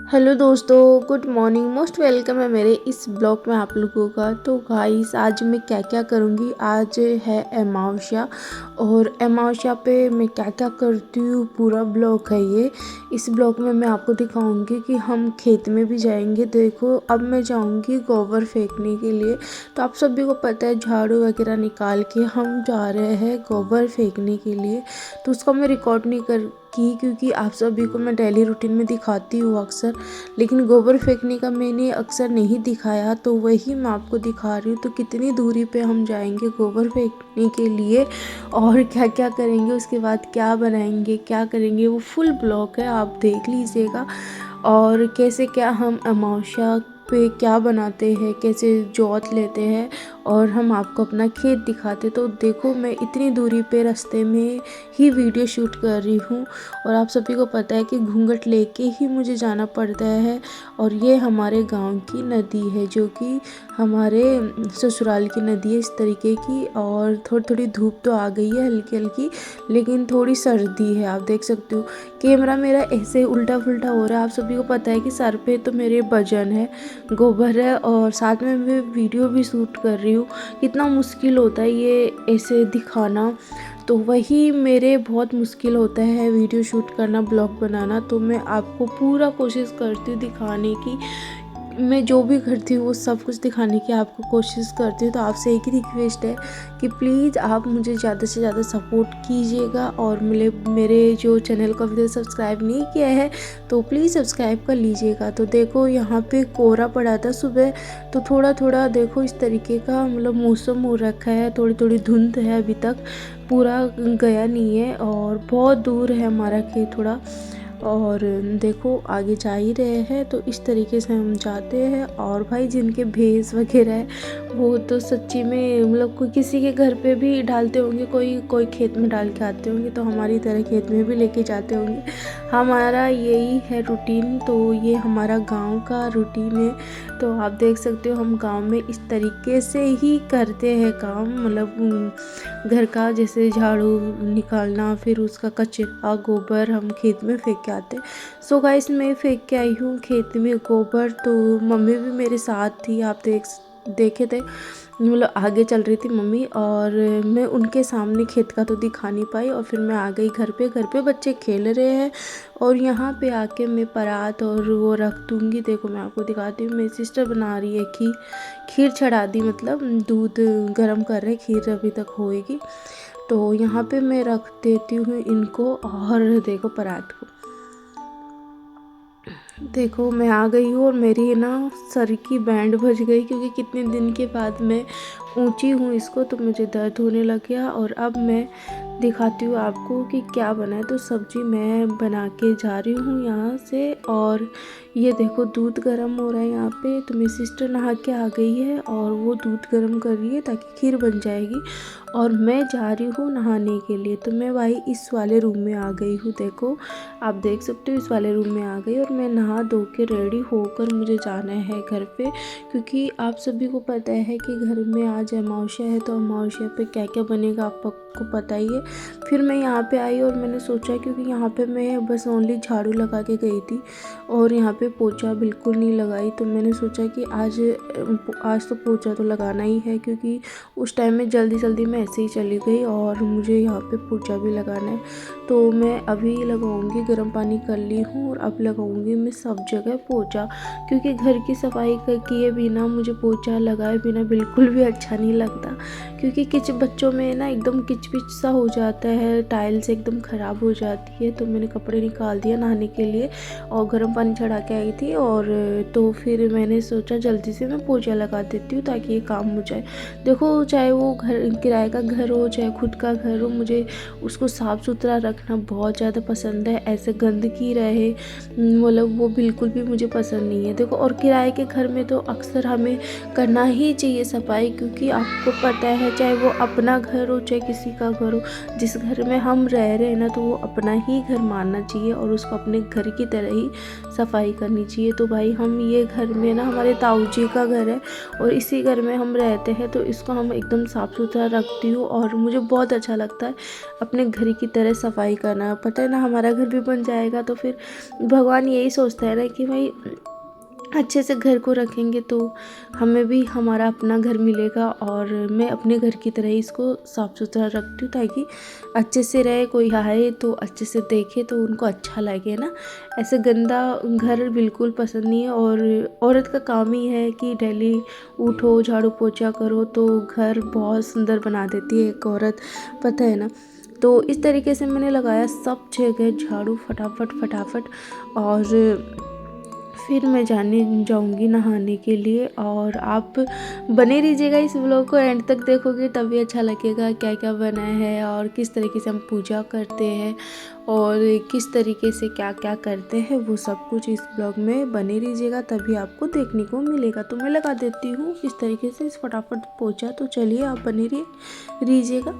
Hello दोस्तों, good morning. Most welcome है मेरे इस ब्लॉग में आप लोगों का। तो गाइस, आज मैं क्या क्या करूँगी, आज है अमावस्या और अमावस्या पे मैं क्या क्या करती हूँ पूरा ब्लॉग है ये। इस ब्लॉग में मैं आपको दिखाऊंगी कि हम खेत में भी जाएंगे। देखो, अब मैं जाऊंगी गोबर फेंकने के लिए। तो आप सभी को पता है, झाड़ू वगैरह निकाल के हम जा रहे हैं गोबर फेंकने के लिए। तो उसका मैं रिकॉर्ड नहीं कर की क्योंकि आप सभी को मैं डेली रूटीन में दिखाती हूँ अक्सर, लेकिन गोबर फेंकने का मैंने अक्सर नहीं दिखाया, तो वही मैं आपको दिखा रही हूँ। तो कितनी दूरी पे हम जाएंगे गोबर फेंकने के लिए और क्या क्या करेंगे, उसके बाद क्या बनाएंगे, क्या करेंगे, वो फुल ब्लॉग है, आप देख लीजिएगा। और कैसे क्या हम अमावस्या पे क्या बनाते हैं, कैसे जोत लेते हैं और हम आपको अपना खेत दिखाते। तो देखो, मैं इतनी दूरी पे रास्ते में ही वीडियो शूट कर रही हूँ और आप सभी को पता है कि घूंघट लेके ही मुझे जाना पड़ता है। और ये हमारे गांव की नदी है, जो कि हमारे ससुराल की नदी है इस तरीके की। और थोड़ी थोड़ी धूप तो आ गई है हल्की हल्की, लेकिन थोड़ी सर्दी है, आप देख सकते हो। कैमरा मेरा ऐसे उल्टा फुल्टा हो रहा है। आप सभी को पता है कि सर पे तो मेरे वजन है, गोबर है और साथ में मैं वीडियो भी शूट कर रही हूँ। कितना मुश्किल होता है ये ऐसे दिखाना, तो वही मेरे बहुत मुश्किल होता है वीडियो शूट करना, ब्लॉग बनाना। तो मैं आपको पूरा कोशिश करती हूँ दिखाने की। मैं जो भी करती हूँ वो सब कुछ दिखाने की आपको कोशिश करती हूँ। तो आपसे एक ही रिक्वेस्ट है कि प्लीज़ आप मुझे ज़्यादा से ज़्यादा सपोर्ट कीजिएगा। और मेरे जो चैनल को अभी तक सब्सक्राइब नहीं किया है तो प्लीज़ सब्सक्राइब कर लीजिएगा। तो देखो, यहाँ पे कोहरा पड़ा था सुबह, तो थोड़ा थोड़ा देखो इस तरीके का मतलब मौसम हो रखा है। थोड़ी थोड़ी धुंध है, अभी तक पूरा गया नहीं है और बहुत दूर है हमारा खेत थोड़ा। और देखो, आगे जा ही रहे हैं, तो इस तरीके से हम जाते हैं। और भाई, जिनके भैंस वगैरह है वो तो सच्ची में मतलब कोई किसी के घर पे भी डालते होंगे, कोई कोई खेत में डाल के आते होंगे, तो हमारी तरह खेत में भी लेके जाते होंगे। हमारा यही है रूटीन, तो ये हमारा गांव का रूटीन है। तो आप देख सकते हो, हम गांव में इस तरीके से ही करते हैं काम, मतलब घर का जैसे झाड़ू निकालना, फिर उसका कचरा गोबर हम खेत में फेंक के आते। सो गाइस, मैं फेंक के आई हूँ खेत में गोबर, तो मम्मी भी मेरे साथ थी, आप देखे थे, मतलब आगे चल रही थी मम्मी। और मैं उनके सामने खेत का तो दिखा नहीं पाई और फिर मैं आ गई घर पे। घर पे बच्चे खेल रहे हैं और यहाँ पे आके मैं परात और वो रख दूँगी। देखो, मैं आपको दिखाती हूँ, मेरी सिस्टर बना रही है खीर। खीर चढ़ा दी, मतलब दूध गर्म कर रहे, खीर अभी तक होएगी। तो यहाँ पे मैं रख देती हूँ इनको। और देखो परात को, देखो मैं आ गई हूँ और मेरी ना सर की बैंड बज गई, क्योंकि कितने दिन के बाद मैं ऊंची हूँ इसको, तो मुझे दर्द होने लग गया। और अब मैं दिखाती हूँ आपको कि क्या बना है। तो सब्जी मैं बना के जा रही हूँ यहाँ से। और ये देखो, दूध गर्म हो रहा है यहाँ पे। तो मेरी सिस्टर नहा के आ गई है और वो दूध गर्म कर रही है ताकि खीर बन जाएगी। और मैं जा रही हूँ नहाने के लिए। तो मैं भाई इस वाले रूम में आ गई हूँ, देखो आप देख सकते हो, इस वाले रूम में आ गई और मैं नहा धो के रेडी होकर मुझे जाना है घर पे। क्योंकि आप सभी को पता है कि घर में आज अमावस्या है, तो अमावस्या पे क्या क्या बनेगा आपको पता ही है। फिर मैं यहाँ पे आई और मैंने सोचा, क्योंकि यहाँ पे मैं बस ओनली झाड़ू लगा के गई थी और यहाँ पे पोछा बिल्कुल नहीं लगाई। तो मैंने सोचा कि आज तो पोछा तो लगाना ही है, क्योंकि उस टाइम में जल्दी जल्दी मैं ऐसे ही चली गई और मुझे यहाँ पे पोछा भी लगाना है। तो मैं अभी लगाऊंगी, गर्म पानी कर ली हूँ और अब लगाऊंगी मैं सब जगह पोछा, क्योंकि घर की सफाई किए बिना, मुझे पोछा लगाए बिना बिल्कुल भी अच्छा नहीं लगता। क्योंकि बच्चों में ना एकदम किचपिच सा हो जाता है, टाइल्स एकदम ख़राब हो जाती है। तो मैंने कपड़े निकाल दिया नहाने के लिए और गर्म पानी चढ़ा के आई थी। और तो फिर मैंने सोचा जल्दी से मैं पोछा लगा देती हूँ ताकि ये काम हो जाए। देखो, चाहे वो घर किराए का घर हो चाहे खुद का घर हो, मुझे उसको साफ़ सुथरा रखना बहुत ज़्यादा पसंद है। ऐसे गंदगी रहे मतलब वो बिल्कुल भी मुझे पसंद नहीं है। देखो, और किराए के घर में तो अक्सर हमें करना ही चाहिए सफाई, क्योंकि आपको पता है, चाहे वो अपना घर हो चाहे किसी का घर हो, जिस घर घर में हम रह रहे हैं ना, तो वो अपना ही घर मानना चाहिए और उसको अपने घर की तरह ही सफाई करनी चाहिए। तो भाई हम ये घर में ना, हमारे ताऊ जी का घर है और इसी घर में हम रहते हैं, तो इसको हम एकदम साफ़ सुथरा रखती हूँ और मुझे बहुत अच्छा लगता है अपने घर की तरह सफाई करना। पता है ना, हमारा घर भी बन जाएगा तो फिर भगवान यही सोचता है ना कि भाई अच्छे से घर को रखेंगे तो हमें भी हमारा अपना घर मिलेगा। और मैं अपने घर की तरह ही इसको साफ़ सुथरा रखती हूँ ताकि अच्छे से रहे, कोई आए तो अच्छे से देखे तो उनको अच्छा लगे ना। ऐसे गंदा घर बिल्कुल पसंद नहीं है। और औरत का काम ही है कि डेली उठो, झाड़ू पोछा करो, तो घर बहुत सुंदर बना देती है एक औरत, पता है ना। तो इस तरीके से मैंने लगाया सब जगह झाड़ू फटाफट फटाफट, और फिर मैं जाने जाऊंगी नहाने के लिए। और आप बने रहिएगा इस व्लॉग को, एंड तक देखोगे तभी अच्छा लगेगा क्या क्या बना है और किस तरीके से हम पूजा करते हैं और किस तरीके से क्या क्या करते हैं, वो सब कुछ इस ब्लॉग में बने रहिएगा तभी आपको देखने को मिलेगा। तो मैं लगा देती हूँ इस तरीके से इस फटाफट पोछा। तो चलिए आप बने रहिएगा।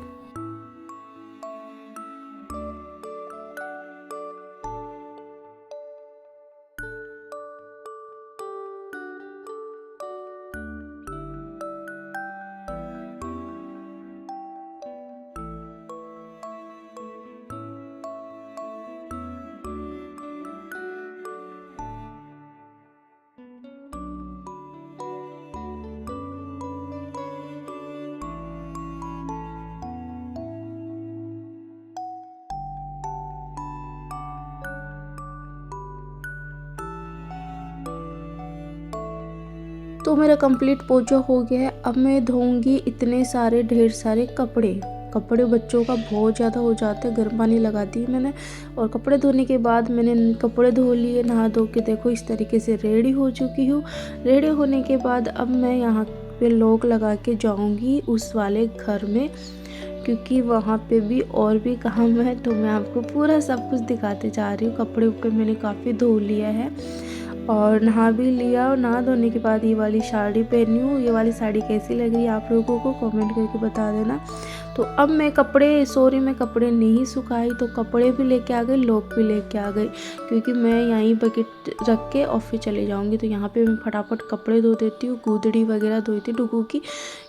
तो मेरा कंप्लीट पोछा हो गया है। अब मैं धोऊंगी इतने सारे ढेर सारे कपड़े बच्चों का बहुत ज़्यादा हो जाता है, गर्म पानी लगा दी मैंने। और कपड़े धोने के बाद मैंने कपड़े धो लिए, नहा धो के देखो इस तरीके से रेडी हो चुकी हूँ। रेडी होने के बाद अब मैं यहाँ पे लॉक लगा के जाऊँगी उस वाले घर में, क्योंकि वहाँ पे भी और भी काम है। तो मैं आपको पूरा सब कुछ दिखाते जा रही हूँ। कपड़े उपड़े मैंने काफ़ी धो लिया है और नहा भी लिया। और नहा धोने के बाद ये वाली साड़ी पहनी हूँ। ये वाली साड़ी कैसी लग रही है आप लोगों को कमेंट करके बता देना। तो अब मैं कपड़े नहीं सुखाई, तो कपड़े भी लेके आ गई, लोग भी लेके आ गई, क्योंकि मैं यहीं बकेट रख के और फिर चले जाऊँगी। तो यहाँ पे मैं फटाफट कपड़े धो देती हूँ, गुदड़ी वगैरह धोई थी डुगू की,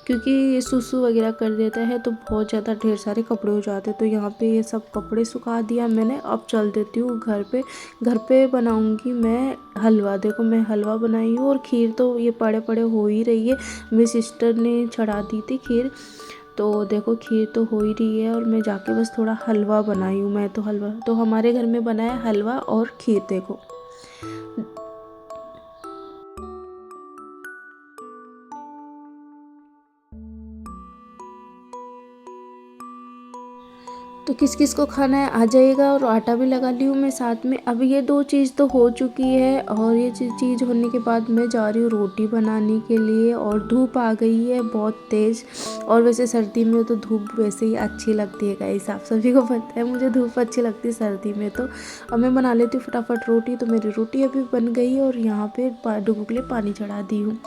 क्योंकि ये सुसु वगैरह कर देता है तो बहुत ज़्यादा ढेर सारे कपड़े हो जाते हैं। तो यहाँ पे ये सब कपड़े सुखा दिया मैंने। अब चल देती हूँ घर पे बनाऊँगी मैं हलवा। देखो मैं हलवा बनाई हूँ और खीर तो ये पड़े पड़े हो ही रही है, मेरी सिस्टर ने चढ़ा दी थी खीर। तो देखो खीर तो हो ही रही है और मैं जाके बस थोड़ा हलवा बनाई हूँ। मैं तो हलवा तो हमारे घर में बना है हलवा और खीर। देखो तो किस किस को खाना है आ जाइएगा। और आटा भी लगा ली हूँ मैं साथ में। अब ये दो चीज़ तो हो चुकी है और ये चीज़ होने के बाद मैं जा रही हूँ रोटी बनाने के लिए। और धूप आ गई है बहुत तेज़, और वैसे सर्दी में तो धूप वैसे ही अच्छी लगती है गाइस, आप सभी को पता है मुझे धूप अच्छी लगती है सर्दी में। तो अब मैं बना लेती हूँ फटाफट रोटी। तो मेरी रोटी अभी बन गई और यहाँ पे डुगू के लिए पानी चढ़ा दी हूँ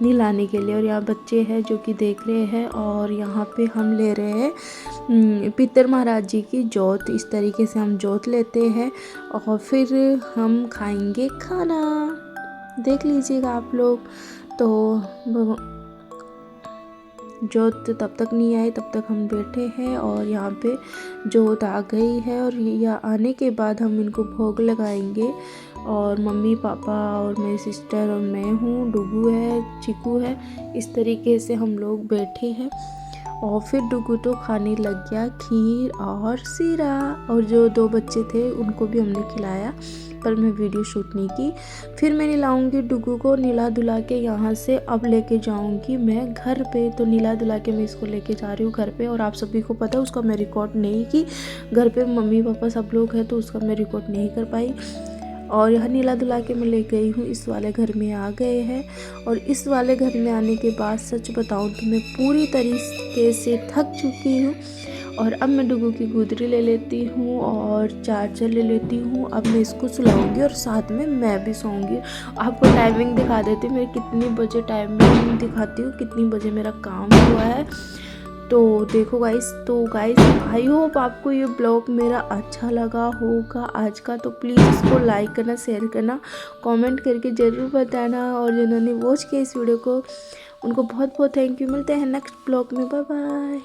नहलाने के लिए। और यहाँ बच्चे हैं जो कि देख रहे हैं। और यहाँ पे हम ले रहे हैं पितर महाराज जी की जोत। इस तरीके से हम जोत लेते हैं और फिर हम खाएंगे खाना। देख लीजिएगा आप लोग। तो जोत तब तक नहीं आई तब तक हम बैठे हैं और यहाँ पे जोत आ गई है। और यह आने के बाद हम इनको भोग लगाएंगे। और मम्मी पापा और मेरी सिस्टर और मैं हूँ, डुगू है, चिकू है, इस तरीके से हम लोग बैठे हैं। और फिर डुगू तो खाने लग गया खीर और सीरा। और जो दो बच्चे थे उनको भी हमने खिलाया, पर मैं वीडियो शूट नहीं की। फिर मैं नहलाऊंगी डुगू को, नीला धुला के यहाँ से अब लेके जाऊंगी मैं घर पे। तो नीला धुला के मैं इसको लेके जा रही हूँ घर पे। और आप सभी को पता है उसका मैं रिकॉर्ड नहीं की, घर पे मम्मी पापा सब लोग हैं तो उसका मैं रिकॉर्ड नहीं कर पाई। और यहाँ नीला धुला के मैं ले गई हूँ, इस वाले घर में आ गए हैं। और इस वाले घर में आने के बाद सच बताऊँ तो मैं पूरी तरीके से थक चुकी हूँ। और अब मैं डुगू की गुदरी ले लेती हूँ और चार्जर ले लेती हूँ। अब मैं इसको सुलाऊंगी और साथ में मैं भी सोऊंगी। आपको टाइमिंग दिखा देती हूँ, मैं कितनी बजे टाइमिंग दिखाती हूँ, कितनी बजे मेरा काम हुआ है। तो देखो गाइस आई होप आपको ये ब्लॉग मेरा अच्छा लगा होगा आज का। तो प्लीज़ इसको लाइक करना, शेयर करना, कमेंट करके ज़रूर बताना। और जिन्होंने वॉच किया इस वीडियो को उनको बहुत बहुत थैंक यू। मिलते हैं नेक्स्ट ब्लॉग में, बाय बाय।